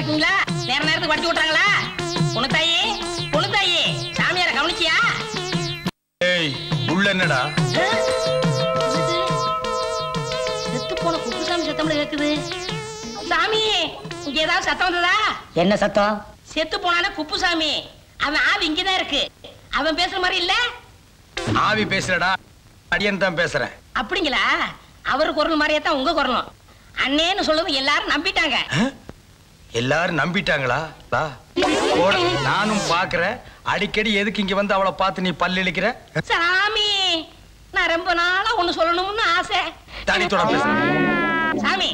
இருக்கீங்களா? நேரத்துக்கு வடிச்சு விட்டாங்களா? பொண்ணு தாயி சாமியார கவனிச்சியா? ஏய் உள்ள என்னடா? செத்து போன குப்புசாமி சத்தம்ல கேக்குது. சாமி இங்க ஏதாவது சத்தம் வந்ததா? என்ன சத்தம்? செத்து போனானே குப்புசாமி, அவன் ஆவி இங்கதான் இருக்கு. அவன் பேசுற மாதிரி இல்ல. ஆவி பேசுறடா, அடியன் தான் பேசுறேன். அப்படிங்களா? அவரு குரல் மாதிரியே தான் உங்க குரலும். அண்ணேன்னு சொல்லுது எல்லாரும் நம்பிட்டாங்க. எல்லாரும் நம்பிட்டாங்களா? நானும் பாக்குறேன். அடிக்கடி எதுக்கு இங்க வந்து அவளை பார்த்து நீ பல்லு இழிக்கிற? சாமி நான் ரொம்ப நாளா ஒண்ணு சொல்லணும்னு ஆசை. தனித்தோட பேச. சாமி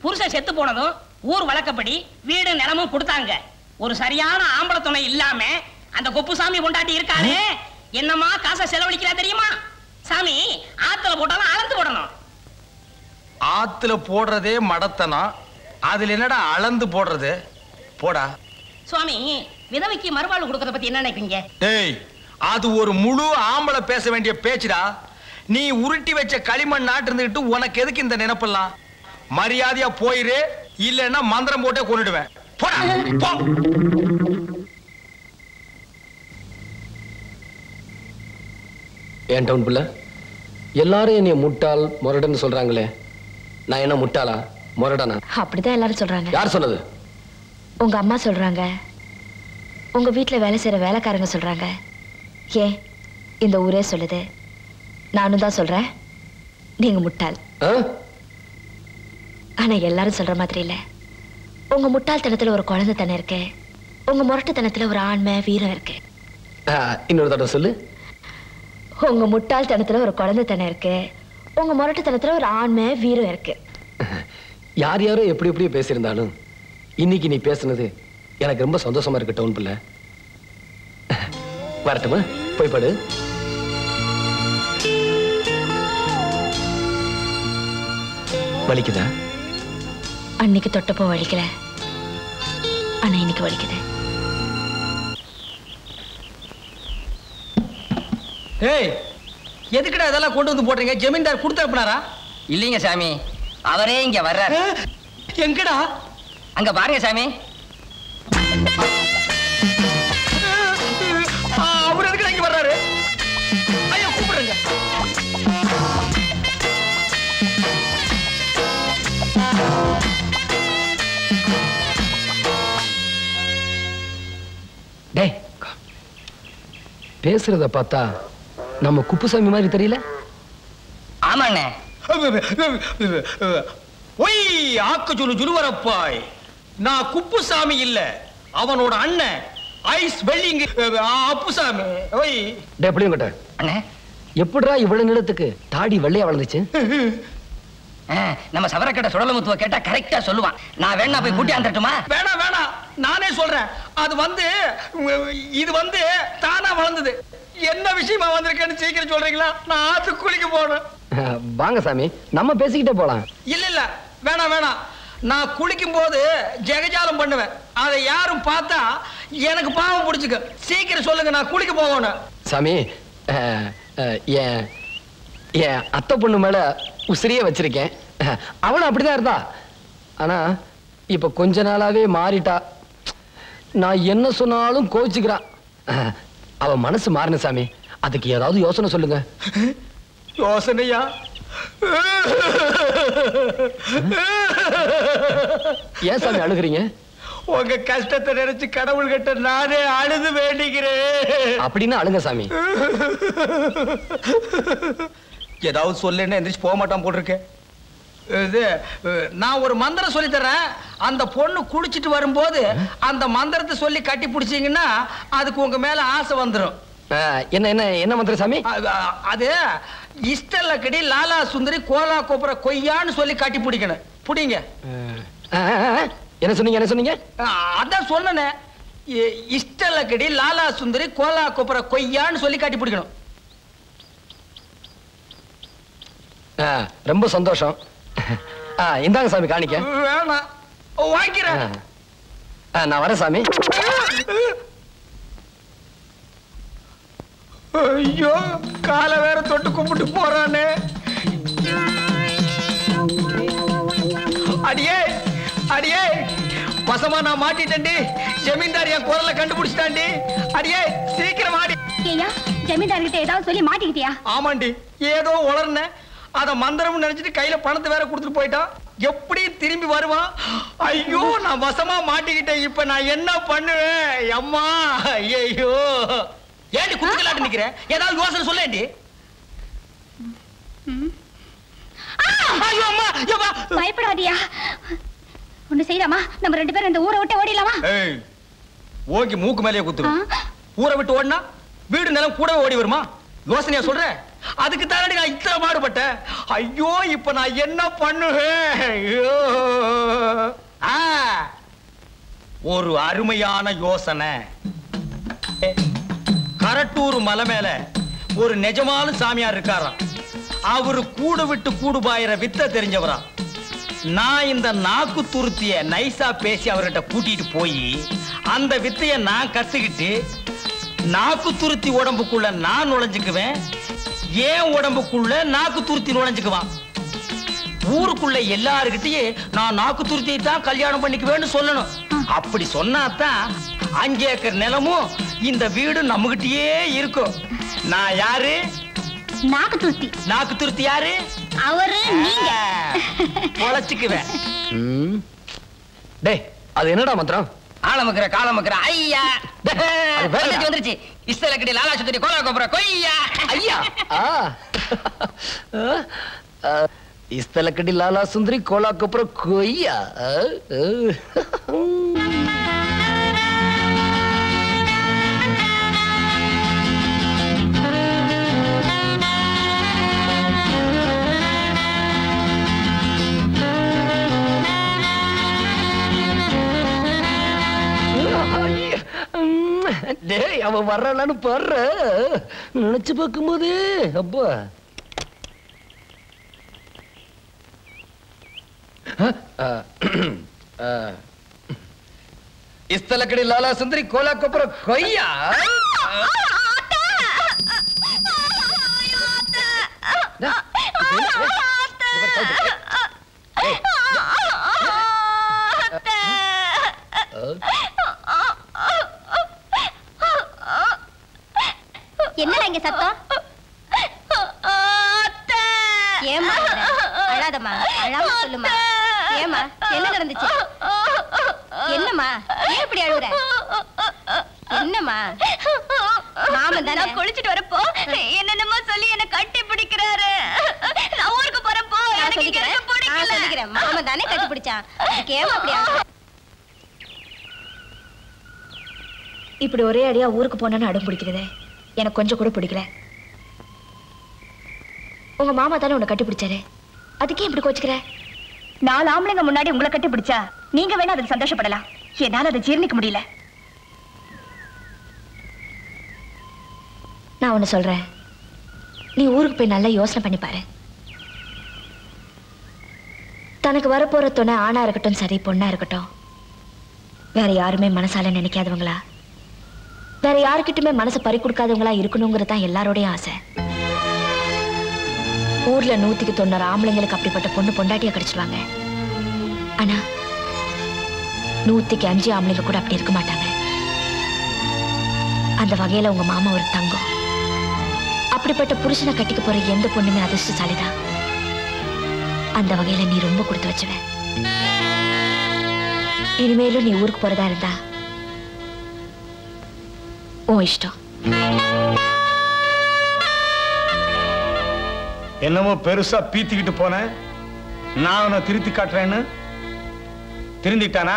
புருஷன் செத்து போனதும் ஊர் வழக்கப்படி வீடு நிலமும் கொடுத்தாங்க. ஒரு சரியான ஆம்பளை துணை இல்லாம அந்த குப்புசாமி பொண்டாட்டி இருக்காரு. என்னமா காசை செலவழிக்கிறா தெரியுமா? சாமி ஆத்துல போட்டாலும் அளந்து போடணும். ஆத்துல போடுறதே மடத்தனம், அதுல என்னடா அளந்து போடுறது? போடா. சுவாமி விதவைக்கு மறுவாழ்வு கொடுக்கறத பத்தி என்ன நினைப்பீங்க? டேய் அது ஒரு முழு ஆம்பளை பேச வேண்டிய பேச்சுடா. நீ உருட்டி வச்ச களிமண் நாட்டு இருந்துகிட்டு உனக்கு எதுக்கு இந்த நினைப்பெல்லாம்? மரியாதையா போயிரு, இல்லன்னா மந்திரம் போட்டே கொன்னுடுவேன். போடா போ. ஏன் டவுன் புள்ள எல்லாரும் என்னைய முட்டாள் முரடன்னு சொல்றாங்களே, நான் என்ன முட்டாளா முரடனா? அப்படிதான் எல்லாரும் சொல்றாங்க. யார் சொன்னது? உங்க அம்மா சொல்றாங்க, உங்க வீட்டுல வேலை செய்யற வேலைக்காரங்க சொல்றாங்க, ஏன் இந்த ஊரே சொல்லுது. நானும் தான் சொல்றேன் நீங்க முட்டாள். ஆனா எல்லாரும் சொல்ற மாதிரி இல்ல. உங்க முட்டாள்தனத்துல ஒரு குழந்தைத்தனம் இருக்கு, உங்க முரட்டுத்தனத்துல ஒரு ஆண்மை வீரம் இருக்கு. இன்னொரு தடவை சொல்லு. உங்க முட்டாள்தனத்துல ஒரு குழந்தைத்தனம் இருக்கு, உங்க முரட்டுத்தனத்துல ஒரு ஆண்மை வீரம் இருக்கு. யார் யாரோ எப்படி எப்படியோ பேசியிருந்தாலும் இன்னைக்கு நீ பேசுனது எனக்கு ரொம்ப சந்தோஷமா இருக்கு டவுன் பிள்ளை. வரட்டுமா? போய் படு. வலிக்குதா? அன்னைக்கு தொட்டப்போ வலிக்கல, ஆனா இன்னைக்கு வலிக்குது. ஏய் எதுக்குடா இதெல்லாம் கொண்டு வந்து போடுறீங்க? ஜமீன்தார் கொடுத்து அனுப்புனாரா? இல்லைங்க சாமி, அவரே இங்க வர்றாரு. எங்கடா? அங்க பாருங்க சாமி. அவர் எதுக்கு இங்க வர்றாரு? ஐயோ கூப்பிடுங்க. டேய் பேசுறத பார்த்தா நம்ம குப்புசாமி மாதிரி தெரியல? ஆமாண்ணே. ஒய் ஆக்கு சொல்லு ஜுலுவரப்பாய். நான் குப்புசாமி இல்ல, அவனோட அண்ணன் ஐஸ் வெள்ளிங் அப்புசாமி. ஒய் டேய் எப்படியும் கட்ட அண்ணே, எப்படிடா இவ்வளவு நிலத்துக்கு தாடி வெள்ளையா வளர்ந்துச்சு? நம்ம சவரக்கட்ட சுடலமுத்துவ கேட்டா கரெக்டா சொல்லுவான். நான் வேணா போய் கூட்டி வந்துட்டுமா? வேணாம் வேணாம், நானே சொல்றேன். அது வந்து இது வந்து தானா வளர்ந்தது. என்ன விஷயமா வந்திருக்கேன்னு சீக்கிரம் சொல்றீங்களா? நான் ஆத்துக்கு குளிக்க போறேன். வாங்க சாமி, நம்ம பேசிக்கிட்டே போலாம். இல்ல இல்ல வேணாம் வேணாம், நான் குளிக்கும் போது ஜெகஜாலம் பண்ணுவேன். அதை யாரும் பார்த்தா எனக்கு பாவம் பிடிச்சுக்க. சீக்கிரம் சொல்லுங்க, நான் குளிக்க போகணும். சாமி என் அத்தை பொண்ணு மேல உசிரியே வச்சிருக்கேன். அவளும் அப்படிதான் இருந்தா, ஆனா இப்ப கொஞ்ச நாளாவே மாறிட்டா. நான் என்ன சொன்னாலும் கோச்சுக்கிறான். அவ மனசு மாறின சாமி, அதுக்கு ஏதாவது யோசனை சொல்லுங்க. யோசனையா? ஏன் சாமி அழுகுறீங்க? உங்க கஷ்டத்தை நினைச்சு கடவுள் கிட்ட நானே அழுது வேண்டிக்கிறேன். அப்படின்னா அழுங்க சாமி. ஏதாவது சொல்லுன்னு எந்திரிச்சு போக மாட்டான் போட்டிருக்கேன். இது நான் ஒரு மந்திரம் சொல்லி தரேன். அந்த பொண்ணு குடிச்சிட்டு வரும்போது அந்த மந்திரத்தை சொல்லி கட்டி பிடிச்சீங்கன்னா அதுக்கு உங்க மேல ஆசை வந்துடும். என்ன என்ன என்ன மந்திரம் சாமி? அது இஷ்டலக்கடி லாலா சுந்தரி கோலா கோபுர கொய்யான்னு சொல்லி கட்டி பிடிக்கணும். புடிங்க. என்ன சொன்னீங்க? என்ன சொன்னீங்க? அதான் சொன்னேன். இஷ்டலக்கடி லாலா சுந்தரி கோலா கோபுர கொய்யான்னு சொல்லி கட்டி பிடிக்கணும். ரொம்ப சந்தோஷம். இந்தாங்க சாமி காணிக்க. வேணாம், வாங்கிக்கிறேன். நான் வரேன் சாமி. ஐயோ காலை வேற தொட்டு கும்பிட்டு போறானே. அடியே அடியே வசமா நான் மாட்டிட்டேன்டி. ஜமீன்தார் என் குரலை கண்டுபிடிச்சிட்டாண்டி. அடியே சீக்கிரம் ஆடி. ஏயா ஜமீன்தார் கிட்ட ஏதாவது சொல்லி மாட்டிக்கிட்டியா? ஆமாண்டி, ஏதோ உளர்ன அத மந்திரம் நினைச்சிட்டு கையில பணத்தை வேற கொடுத்துட்டு போயிட்டான். எப்படி திரும்பி வருவான்? ஐயோ நான் வசமா மாட்டிக்கிட்டேன். இப்ப நான் என்ன பண்ணுவேன்? அம்மா ஐயோ. ஏண்டி குடுக்கலாட்டு நிக்கிற? ஏதாவது யோசனை சொல்லேண்டி. ஐயோ அம்மா யப்பா. பயப்படாதியா. ஒண்ணு செய்யலாமா? நம்ம 2 பேரும் இந்த ஊரை விட்டு ஓடிடலாமா? ஏய் ஓகி மூக்கு மேலேயே குத்துவேன். ஊரை விட்டு ஓடினா வீடு நிலம் கூடவே ஓடி வருமா? யோசனையா சொல்ற? அதுக்கு தானடி நான் இத்தனை பாடுபட்டேன். ஐயோ இப்ப நான் என்ன பண்ணுவேன்? ஐயோ ஒரு அருமையான யோசனை. கரட்டூர் மலை மேல ஒரு நிஜமான சாமியார் இருக்காராம். அவரு கூடு விட்டு கூடு பாயிர வித்த தெரிஞ்சவரா. நான் இந்த நாக்கு துருத்திய நைசா பேசி அவர்கிட்ட கூட்டிட்டு போய் அந்த வித்தைய நான் கத்துக்கிட்டு நாக்கு துருத்தி உடம்புக்குள்ள நான் நுழைஞ்சுக்குவேன். ஏன் உடம்புக்குள்ள நாக்கு துருத்தி நுழைஞ்சுக்குவான். ஊருக்குள்ள எல்லாருக்கிட்டயே நான் நாக்கு துருத்தியை தான் கல்யாணம் பண்ணிக்குவேன்னு சொல்லணும். அப்படி சொன்னாதான் 5 ஏக்கர் நிலமும் இந்த வீடு நம்மகிட்டயே இருக்கும். நான் யாரு? நாக்கு துருத்தி. நாக்கு துருத்தி யாரு? அவரு நீங்க. பொழைச்சுக்குவேன். டேய் அது என்னடா மந்திரம்? ஆளமக்குற காலமக்குற ஐயா வந்துருச்சு. இஸ்தலக்கடி லாலா சுத்தடி கோலா கோபுர கொய்யா ஐயா. இஸ்தலக்கடி லாலா சுந்தரி கோலா கோபுர கொய்யா. டேய் அவன் வர்றான்னு பாரு. நினைச்சு பார்க்கும் போது அப்பா இஸ்தலக்கடி லாலா சுந்தரி கோலா கோபுர கொய்யா. என்னடா இங்க சத்தம்? ஏமா அழாதம்மா, அழாம சொல்லுமா. ஏமா என்ன நடந்துச்சு? என்னம்மா ஏன் இப்படி அழுகுற? என்னம்மா? மாமன் தானே குளிச்சிட்டு வரப்போ என்னென்னமோ சொல்லி என்ன கட்டி பிடிக்கிறாரு. நான் ஊருக்கு போறப்போ நான் சொல்லிக்கிறேன். மாமன் தானே கட்டி பிடிச்சான். அதுக்கு ஏமா அப்படி அழுகுற? இப்படி ஒரே அடியா ஊருக்கு போனேன்னு அடம் பிடிக்கிறதே எனக்கு கொஞ்சம் கூட பிடிக்கல. உங்க மாமா தானே உன்னை கட்டி பிடிச்சாரு, அதுக்கே இப்படி கோச்சுக்கிற? 4 ஆம்பளைங்க முன்னாடி உங்களை கட்டி பிடிச்சா நீங்க வேணா அதுக்கு சந்தோஷப்படலாம். என்னால அதை ஜீர்ணிக்க முடியல. நான் ஒண்ணு சொல்றேன், நீ ஊருக்கு போய் நல்லா யோசனை பண்ணி பாரு. தனக்கு வரப்போற துணை ஆணா இருக்கட்டும் சரி, பொண்ணா இருக்கட்டும், வேற யாருமே மனசால நினைக்காதவங்களா, வேற யாருக்கிட்டுமே மனசை பறி கொடுக்காதவங்களா இருக்கணுங்கிறதான் எல்லாரோடையும் ஆசை. ஊர்ல 190 ஆம்பளைங்களுக்கு அப்படிப்பட்ட பொண்ணு பொண்டாட்டியா கிடைச்சிருவாங்க. ஆனா 105 ஆம்பளைங்க கூட அப்படி இருக்க மாட்டாங்க. அந்த வகையில உங்க மாமா ஒரு தங்கம். அப்படிப்பட்ட புருஷனை கட்டிக்க போற எந்த பொண்ணுமே அதிர்ஷ்டசாலிதான். அந்த வகையில நீ ரொம்ப கொடுத்து வச்சுவ. இனிமேலும் நீ ஊருக்கு போறதா இருந்தா உன் இஷ்டம். என்னமோ பெருசா பீத்திக்கிட்டு போனேன். நான் அவனை திருத்தி காட்டுறேன்னு திருந்திட்டானா?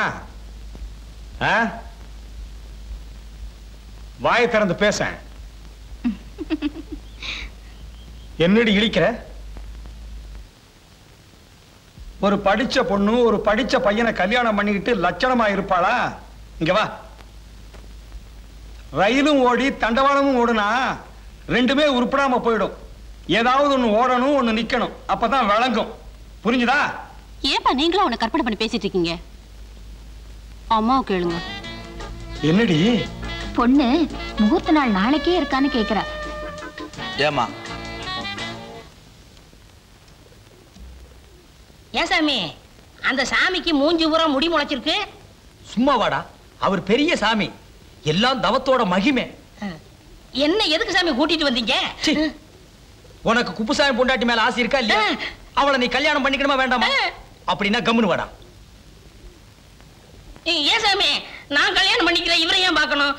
வாயை திறந்து பேச. என்னடி இழிக்கிற? ஒரு படிச்ச பொண்ணு ஒரு படிச்ச பையனை கல்யாணம் பண்ணிக்கிட்டு லட்சணமா இருப்பாளா? இங்க வா. ரயிலும் ஓடி தண்டவாளமும் ஓடுனா 2மே உருப்படாம போயிடும். ஏதாவது ஒண்ணு ஓடணும், ஒண்ணு நிக்கணும். அப்பதான் விளங்கும். புரிஞ்சுதா? ஏப்பா நீங்களும் அவனை கற்பனை பண்ணி பேசிட்டு இருக்கீங்க? அம்மாவை கேளுங்க. என்னடி? பொண்ணு முகூர்த்த நாள் நாளைக்கே இருக்கான்னு கேக்குறா. ஏமா? ஏன் சாமி, அந்த சாமிக்கு மூஞ்சி பூரா முடி முளைச்சிருக்கு, சும்மா வாடா, அவர் பெரிய சாமி, எல்லாம் தவத்தோட மகிமை. என்ன எதுக்கு சாமி கூட்டிட்டு வந்தீங்க? உனக்கு குப்புசாமி பொண்டாட்டி மேல ஆசை இருக்கா இல்லையா? அவளை நீ கல்யாணம் பண்ணிக்கணுமா வேண்டாமா? அப்படின்னா கம்முனு வாடா. ஏன் சாமி நான் கல்யாணம் பண்ணிக்கிறேன், இவரை ஏன் பார்க்கணும்?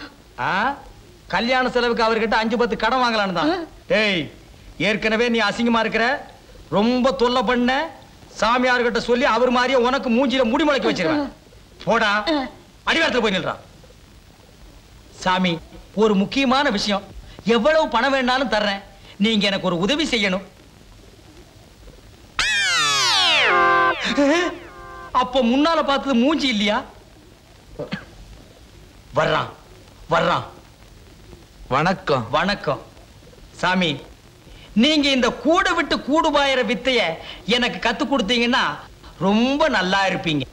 கல்யாண செலவுக்கு அவர்கிட்ட 5-10 கடன் வாங்கலான்னு தான். டேய், ஏற்கனவே நீ அசிங்கமா இருக்கிற, ரொம்ப தொல்லை பண்ண, சாமியார்கிட்ட சொல்லி அவர் மாதிரியே உனக்கு மூஞ்சில முடி முளைக்க வச்சிருவேன். போடா, அடிவாரத்துல போய் நில்றா. சாமி, ஒரு முக்கியமான விஷயம், எவ்வளவு பணம் வேணாலும் தர்றேன், நீங்க எனக்கு ஒரு உதவி செய்யணும். அப்ப முன்னால பார்த்தது மூஞ்சி இல்லையா? வர்றான் வர்றான். வணக்கம். வணக்கம் சாமி, நீங்க இந்த கூடு விட்டு கூடு பாயிற வித்தைய எனக்கு கத்து கொடுத்தீங்கன்னா ரொம்ப நல்லா இருப்பீங்க.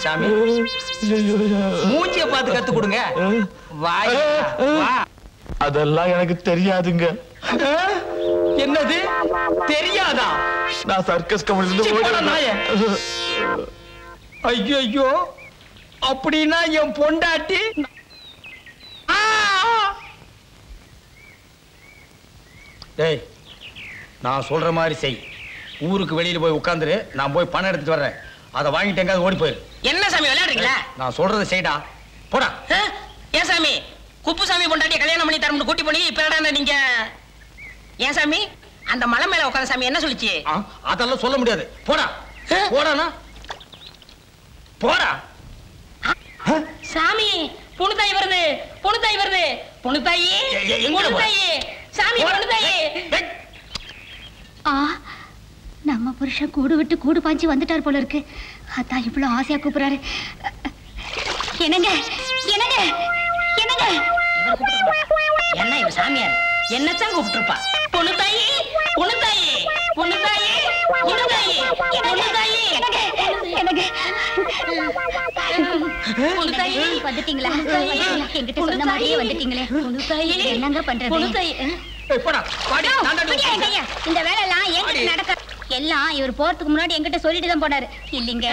சாமி, மூஞ்சிய பார்த்து கத்து கொடுங்க. அதெல்லாம் எனக்கு தெரியாதுங்க. என்னது தெரியாதா? நான் சர்க்கஸ் கம்பெனில ஐயோ, அப்படின்னா என் பொண்டாட்டி டேய், நான் சொல்ற மாதிரி செய். ஊருக்கு வெளியில போய் உட்கார்ந்துரு, நான் போய் பணம் எடுத்துட்டு வர்றேன். அதை வாங்கிட்டு எங்காவது ஓடி போயிரு. என்ன சாமி விளையாடுறீங்களா? நான் சொல்றதை செய்டா. போடா. ஏன் சாமி குப்புசாமி பொண்டாட்டியை கல்யாணம் பண்ணி தரணும் கூட்டி பண்ணி இப்ப என்னடா நீங்க? ஏன் சாமி அந்த மலை மேல உட்கார்ந்த சாமி என்ன சொல்லுச்சு? அதெல்லாம் சொல்ல முடியாது. போடா போடானா, போடா. சாமி புணுத்தாய் வருது, புணுத்தாய் வருது, புணுத்தாயி, புணுத்தாயி, சாமி புணுத்தாயி. நம்ம புருஷன் கூடு விட்டு கூடு பாஞ்சு வந்துட்டார் போல இருக்கு. அதான் இவ்வளவு ஆசையா கூப்பிடுறாரு. என்னங்க என்னங்க என்னங்க? என்ன இவ சாமியார் என்னத்தான் கூப்பிட்டுருப்பா? புணுத்தாயி, புணுத்தாயி, புணுத்தாயி, புணுத்தாயி, புணுத்தாயி. வந்துட்டீங்களா? என்கிட்ட சொன்ன மாதிரியே வந்துட்டீங்களே. என்னங்க பண்றது? இந்த வேலை எல்லாம் என்கிட்ட நடக்க, எல்லாம் இவர் போறதுக்கு முன்னாடி என்கிட்ட சொல்லிட்டு தான் போனாரு இல்லீங்க.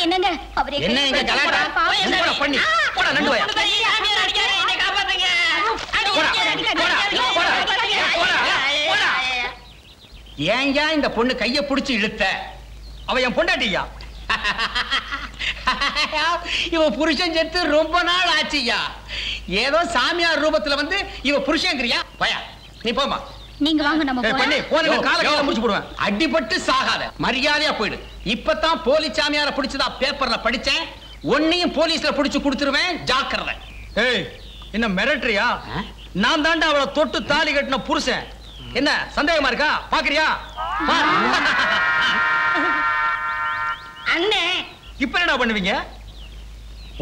என்னங்க அவரே ஏங்க இந்த பொண்ணு கைய புடிச்சு இழுத்த? அவ என் பொண்டாட்டியா? இவ புருஷன் செத்து ரொம்ப நாள் ஆச்சுயா. ஏதோ சாமியார் ரூபத்துல வந்து இவ புருஷன்ங்கறியா? பயா நீ போமா. நீங்க வாங்க நம்ம பண்ணி போன கால கால முடிச்சு போடுவேன். அடிபட்டு சாகாத, மரியாதையா போய்டு. இப்பதான் போலீஸ் சாமியார பிடிச்சதா பேப்பர்ல படிச்சேன். ஒன்னையும் போலீஸ்ல பிடிச்சு கொடுத்துருவேன், ஜாக்கிரதை. ஏய், என்ன மிரட்டறியா? நான் தாண்டா அவளை தொட்டு தாலி கட்டின புருஷன். என்ன சந்தேகமா இருக்கா? பாக்குறியா? அண்ணே இப்ப என்ன பண்ணுவீங்க?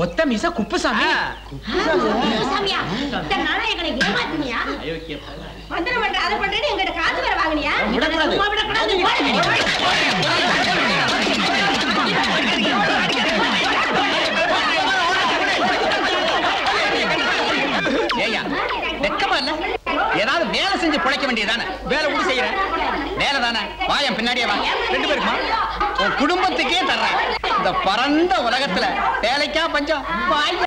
ஒத்த மீச குப்புசாமி. சாமியா இந்த நாராயணனை ஏமாத்துனியா? வந்தற பண்ற அத பண்றேன்னு என்கிட்ட காசு வேற வாங்குனியா? விடக்கூடாது. ஏய்யா, வெக்கமா இல்ல? ஏதாவது வேலை செஞ்சு பிழைக்க வேண்டியதானே? வேலை கூட செய்யறேன். வேலை தானே? வாயம் பின்னாடியே வா. 2 பேருக்குமா? உன் குடும்பத்துக்கே தர்றேன். இந்த பரந்த உலகத்துல வேலைக்கா பஞ்சம்? வாயா.